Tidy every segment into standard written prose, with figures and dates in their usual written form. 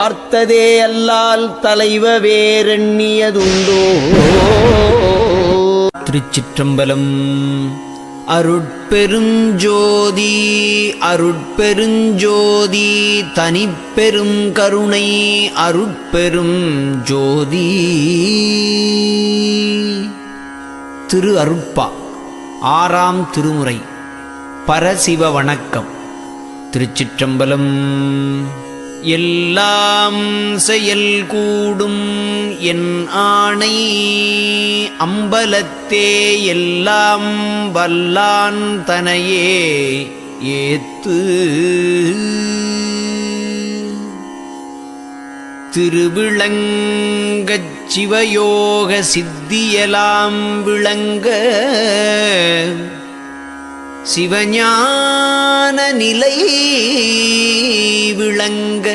பார்த்ததே அல்லால் தலைவ வேறெண்ணியதுண்டோ. திருச்சிற்றம்பலம். அருட்பெருஞ்சோதி அருட்பெருஞ்சோதி தனிப்பெரும் கருணை அருட்பெரும் ஜோதி. திரு அருட்பா ஆறாம் திருமுறை பரசிவ வணக்கம். திருச்சிற்றம்பலம். எல்லாம் செயல் கூடும் என் ஆணை அம்பலத்தே எல்லாம் வல்லான் தனையே ஏத்து. திருவிளங்கச் சிவயோக சித்தியலாம் விளங்க சிவஞான நிலை விளங்க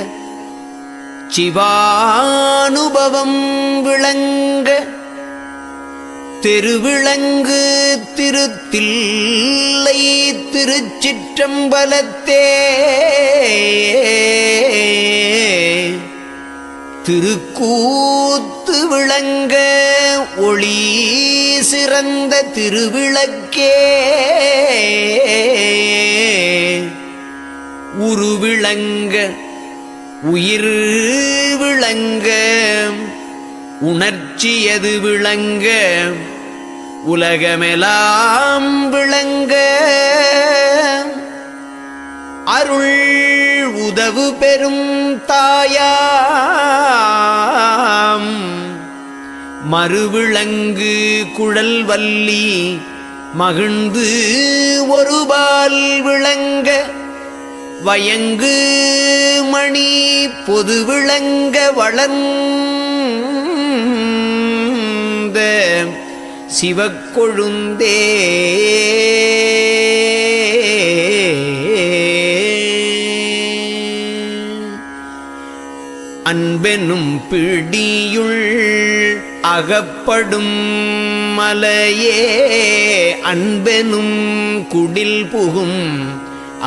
சிவானுபவம் விளங்க திருவிளங்கு திருத்தில்லை திருச்சிற்றம்பலத்தே திருக்கூத்து விளங்க ஒளி சிறந்த திருவிளக்கே உருவிளங்க உயிர் விளங்க உணர்ச்சியது விளங்க உலகமெல்லாம் விளங்க அருள் உதவு பெரும் தாயாம் மறுவிளங்கு குழல் வல்லி மகிழ்ந்து ஒருபால் விளங்க வயங்கு மணி பொது விளங்க வளர்ந்த சிவக்கொழுந்தே அன்பெனும் பிடியுள் அகப்படும் மலையே அன்பெனும் குடில் புகும்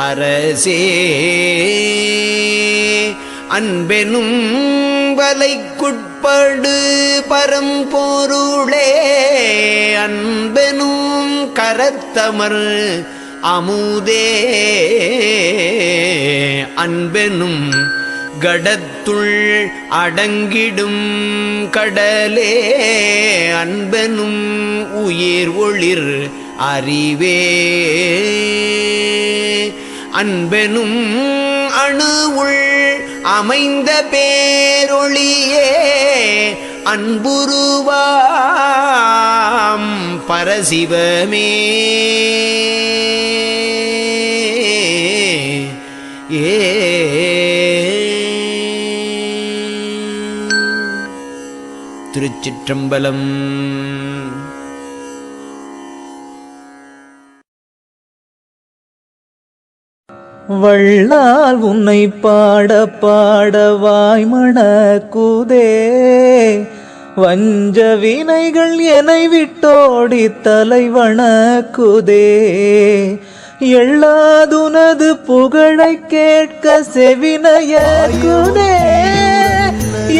அரசே அன்பெனும் வலைக்குட்படு பரம்பொருளே அன்பெனும் கரத்தமர் அமுதே அன்பெனும் கடத்துள் அடங்கிடும் கடலே அன்பெனும் உயிர் ஒளிர் அறிவே அன்பெனும் அணுவுள் அமைந்த பேரொளியே அன்புருவாம் பரசிவமே ஏ. திருச்சிற்றம்பலம். வள்ளால் உன்னை பாட பாட வாய்மணக்குதே வஞ்ச வினைகள் என்னை விட்டோடி தலைவணக்குதே எள்ளாதுனது புகழை கேட்க செவினையக்குதே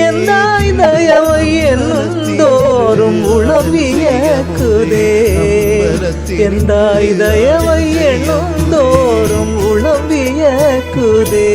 எந்தாய் தயவை எண்ணுந்தோறும் உளவியக்குதே எந்தாய் தயவை எண்ணுந்தோறும் உளவியக்குதே